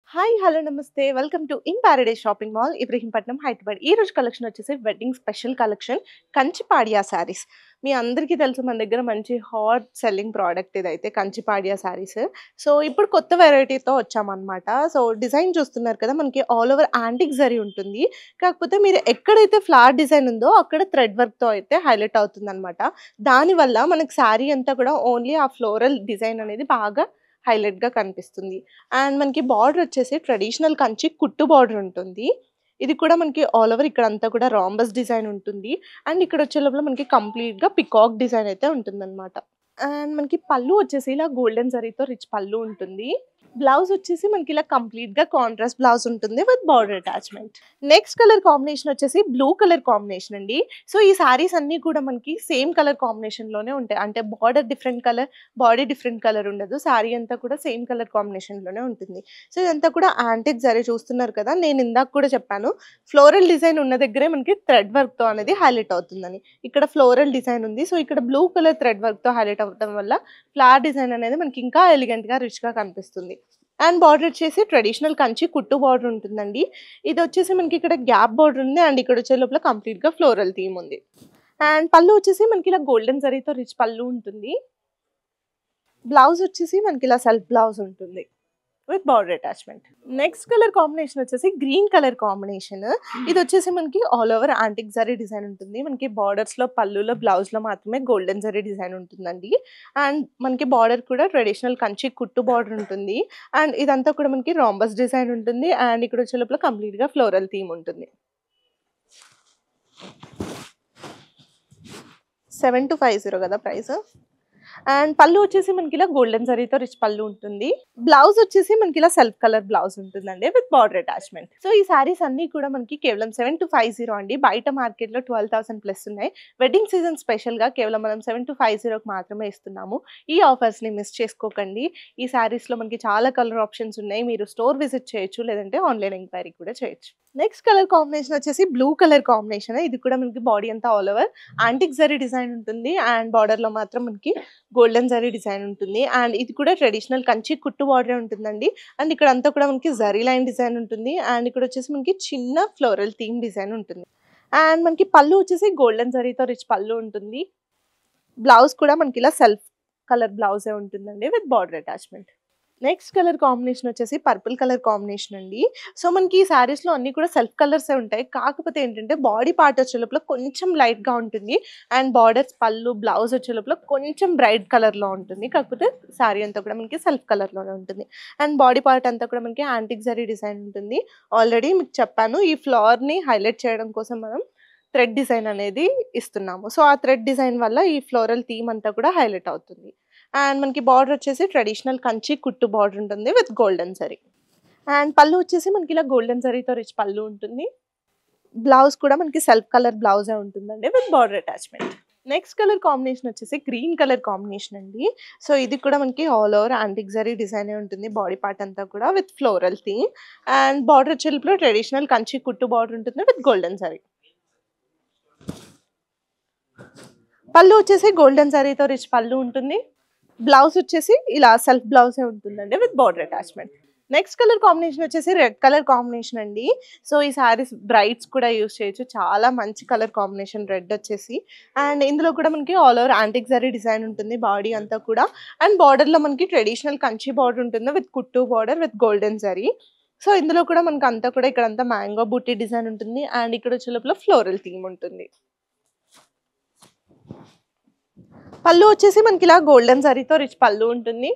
Hi! Hello! నమస్తే. Welcome to in Paradise shopping mall Ibrahimpatnam, Hyderabad. ఈ రోజు కలెక్షన్ వచ్చేసి వెడ్డింగ్ స్పెషల్ కలెక్షన్ కంచి పాడియా శారీస్. మీ అందరికీ తెలుసు మన దగ్గర మంచి హాట్ సెల్లింగ్ ప్రోడక్ట్ ఇదైతే కంచి పాడియా శారీస్. సో, ఇప్పుడు కొత్త వెరైటీతో వచ్చామన్నమాట. సో, డిజైన్ చూస్తున్నారు కదా! మనకి ఆల్ ఓవర్ యాంటిక్ జరీ ఉంటుంది. కాకపోతే మీరు ఎక్కడైతే ఫ్లవర్ డిజైన్ ఉందో అక్కడ థ్రెడ్ వర్క్‌తో అయితే హైలైట్ అవుతుందన్నమాట. దానివల్ల మనకి శారీ అంతా కూడా ఓన్లీ ఆ ఫ్లోరల్ డిజైన్ అనేది బాగా హైలైట్‌గా కనిపిస్తుంది. అండ్ మనకి బార్డర్ వచ్చేసి ట్రెడిషనల్ కంచి కుట్టు బార్డర్ ఉంటుంది. ఇది కూడా మనకి ఆల్ ఓవర్ ఇక్కడంతా కూడా రాంబస్ డిజైన్ ఉంటుంది. అండ్ ఇక్కడొచ్చే లోపల మనకి కంప్లీట్‌గా పికాక్ డిజైన్ అయితే ఉంటుందన్నమాట. అండ్ మనకి పళ్ళు వచ్చేసి ఇలా గోల్డెన్ జరీతో రిచ్ పళ్ళు ఉంటుంది. బ్లౌజ్ వచ్చేసి మనకి ఇలా కంప్లీట్‌గా కాంట్రాస్ట్ బ్లౌజ్ ఉంటుంది with border attachment. Next colour combination వచ్చేసి బ్లూ కలర్ కాంబినేషన్ అండి. సో, ఈ శారీస్ అన్నీ కూడా మనకి సేమ్ కలర్ కాంబినేషన్‌లోనే ఉంటాయి. అంటే border different colour, body different colour ఉండదు. శారీ అంతా కూడా సేమ్ కలర్ కాంబినేషన్‌లోనే ఉంటుంది. సో, ఇదంతా కూడా యాంటిక్ జరీ చూస్తున్నారు కదా! నేను ఇందాక కూడా చెప్పాను. ఫ్లోరల్ డిజైన్ ఉన్న దగ్గరే మనకి థ్రెడ్ వర్క్‌తో అనేది హైలైట్ అవుతుందని. ఇక్కడ ఫ్లోరల్ డిజైన్ ఉంది. సో, ఇక్కడ బ్లూ కలర్ థ్రెడ్ వర్క్‌తో హైలైట్ అవ్వడం వల్ల ఫ్లవర్ డిజైన్ అనేది మనకి ఇంకా ఎలిగెంట్‌గా, రిచ్‌గా కనిపిస్తుంది. అండ్ బార్డర్ వచ్చేసి ట్రెడిషనల్ కంచి కుట్టు బార్డర్ ఉంటుందండి. ఇది వచ్చేసి మనకి ఇక్కడ గ్యాప్ బార్డర్ ఉంది. అండ్ ఇక్కడ వచ్చే లోపల కంప్లీట్‌గా ఫ్లోరల్ థీమ్ ఉంది. అండ్ పళ్ళు వచ్చేసి మనకి ఇలా గోల్డెన్ జరీతో రిచ్ పళ్ళు ఉంటుంది. బ్లౌజ్ వచ్చేసి మనకి ఇలా సెల్ఫ్ బ్లౌజ్ ఉంటుంది with border attachment. Next colour combination వచ్చేసి గ్రీన్ కలర్ కాంబినేషన్. ఇది వచ్చేసి మనకి all over antique zari design ఉంటుంది. మనకి బార్డర్స్‌లో, పళ్ళులో, బ్లౌజ్‌లో మాత్రమే గోల్డెన్ జరీ డిజైన్ ఉంటుందండి. అండ్ మనకి బార్డర్ కూడా ట్రెడిషనల్ కంచి కుట్టు బార్డర్ ఉంటుంది. అండ్ ఇదంతా కూడా మనకి రాంబస్ డిజైన్ ఉంటుంది. అండ్ ఇక్కడ వచ్చే లోపల కంప్లీట్‌గా ఫ్లోరల్ థీమ్ ఉంటుంది. 7250 కదా ప్రైస్. అండ్ పళ్ళు వచ్చేసి మనకి ఇలా గోల్డెన్ జరీతో రిచ్ పళ్ళు ఉంటుంది. బ్లౌజ్ వచ్చేసి మనకి ఇలా సెల్ఫ్ కలర్ బ్లౌజ్ ఉంటుందండి విత్ బార్డర్ అటాచ్‌మెంట్. సో, ఈ సారీస్ అన్ని కూడా మనకి కేవలం 7250 అండి. బయట మార్కెట్‌లో 12,000 ప్లస్ ఉన్నాయి. వెడ్డింగ్ సీజన్ స్పెషల్‌గా కేవలం మనం 7250కి మాత్రమే ఇస్తున్నాము. ఈ ఆఫర్స్‌ని మిస్ చేసుకోకండి. ఈ సారీస్‌లో మనకి చాలా కలర్ ఆప్షన్స్ ఉన్నాయి. మీరు స్టోర్ విజిట్ చేయొచ్చు, లేదంటే ఆన్‌లైన్ ఎంక్వైరీ కూడా చేయొచ్చు. నెక్స్ట్ కలర్ కాంబినేషన్ వచ్చేసి బ్లూ కలర్ కాంబినేషన్. ఇది కూడా మనకి బాడీ అంతా all over antique zari design ఉంటుంది. అండ్ బార్డర్‌లో మాత్రం మనకి గోల్డెన్ జరీ డిజైన్ ఉంటుంది. అండ్ ఇది కూడా ట్రెడిషనల్ కంచి కుట్టు బార్డరే ఉంటుందండి. అండ్ ఇక్కడంతా కూడా మనకి జరీ లైన్ డిజైన్ ఉంటుంది. అండ్ ఇక్కడ వచ్చేసి మనకి చిన్న ఫ్లోరల్ థీమ్ డిజైన్ ఉంటుంది. అండ్ మనకి పళ్ళు వచ్చేసి గోల్డెన్ జరీతో రిచ్ పళ్ళు ఉంటుంది. బ్లౌజ్ కూడా మనకి ఇలా సెల్ఫ్ కలర్ బ్లౌజే ఉంటుందండి with border attachment. Next colour combination వచ్చేసి పర్పుల్ కలర్ కాంబినేషన్ అండి. సో, మనకి ఈ శారీస్‌లో అన్నీ కూడా సెల్ఫ్ కలర్సే ఉంటాయి. కాకపోతే ఏంటంటే బాడీ పార్ట్ వచ్చే లోపల కొంచెం లైట్‌గా ఉంటుంది. అండ్ బార్డర్స్, పళ్ళు, బ్లౌజ్ వచ్చే లోపల కొంచెం బ్రైట్ కలర్‌లో ఉంటుంది. కాకపోతే శారీ అంతా కూడా మనకి సెల్ఫ్ కలర్‌లోనే ఉంటుంది. అండ్ బాడీ పార్ట్ అంతా కూడా మనకి యాంటిక్ జరీ డిజైన్ ఉంటుంది. ఆల్రెడీ మీకు చెప్పాను, ఈ ఫ్లవర్‌ని హైలైట్ చేయడం కోసం మనం థ్రెడ్ డిజైన్ అనేది ఇస్తున్నాము. సో, ఆ థ్రెడ్ డిజైన్ వల్ల ఈ ఫ్లోరల్ థీమ్ అంతా కూడా హైలైట్ అవుతుంది. అండ్ మనకి బార్డర్ వచ్చేసి ట్రెడిషనల్ కంచి కుట్టు బార్డర్ ఉంటుంది విత్ గోల్డెన్ జరీ. అండ్ పళ్ళు వచ్చేసి మనకి ఇలా గోల్డెన్ జరీతో రిచ్ పళ్ళు ఉంటుంది. బ్లౌజ్ కూడా మనకి సెల్ఫ్ కలర్ బ్లౌజే ఉంటుందండి with border attachment. Next colour combination వచ్చేసి గ్రీన్ కలర్ కాంబినేషన్ అండి. సో, ఇది కూడా మనకి ఆల్ ఓవర్ యాంటిక్ జరీ డిజైనే ఉంటుంది. బాడీ పార్ట్ అంతా కూడా with floral theme. And border వచ్చేలోపల ట్రెడిషనల్ కంచి కుట్టు బార్డర్ ఉంటుంది విత్ గోల్డెన్ జరీ. పళ్ళు వచ్చేసి గోల్డెన్ జరీతో రిచ్ పళ్ళు ఉంటుంది. బ్లౌజ్ వచ్చేసి ఇలా సెల్ఫ్ బ్లౌజే ఉంటుందండి with border attachment. Next colour combination వచ్చేసి రెడ్ కలర్ కాంబినేషన్ అండి. సో, ఈ శారీస్ బ్రైడ్స్ కూడా యూజ్ చేయొచ్చు. చాలా మంచి కలర్ కాంబినేషన్ రెడ్ వచ్చేసి. అండ్ ఇందులో కూడా మనకి all over antique zari design ఉంటుంది బాడీ అంతా కూడా. అండ్ బార్డర్‌లో మనకి ట్రెడిషనల్ కంచి బార్డర్ ఉంటుంది విత్ కుట్టు border with golden zari. So, ఇందులో కూడా మనకి అంతా కూడా ఇక్కడంతా మ్యాంగో బూటీ డిజైన్ ఉంటుంది. అండ్ ఇక్కడ వచ్చే లోపల ఫ్లోరల్ థీమ్ ఉంటుంది. పళ్ళు వచ్చేసి మనకి ఇలా గోల్డెన్ జరీతో రిచ్ పళ్ళు ఉంటుంది.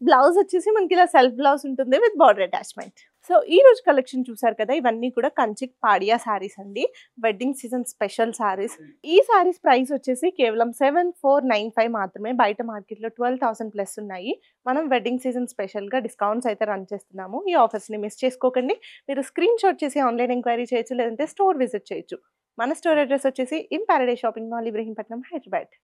బ్లౌజ్ వచ్చేసి మనకి ఇలా సెల్ఫ్ బ్లౌజ్ ఉంటుంది విత్ బార్డర్ అటాచ్‌మెంట్. సో, ఈ రోజు కలెక్షన్ చూసారు కదా! ఇవన్నీ కూడా కంచి పాడియా శారీస్ అండి. Wedding season special saris. ఈ శారీస్ ప్రైస్ వచ్చేసి కేవలం 7495 మాత్రమే. బయట మార్కెట్‌లో 12,000 ప్లస్ ఉన్నాయి. మనం వెడ్డింగ్ సీజన్ స్పెషల్‌గా డిస్కౌంట్స్ అయితే రన్ చేస్తున్నాము. ఈ ఆఫర్స్‌ని మిస్ చేసుకోకండి. మీరు స్క్రీన్ షాట్ చేసి ఆన్‌లైన్ ఎంక్వైరీ చేయొచ్చు, లేదంటే స్టోర్ విజిట్ చేయొచ్చు. మన స్టోర్ అడ్రెస్ వచ్చేసి in Paradise shopping mall Ibrahimpatnam, Hyderabad.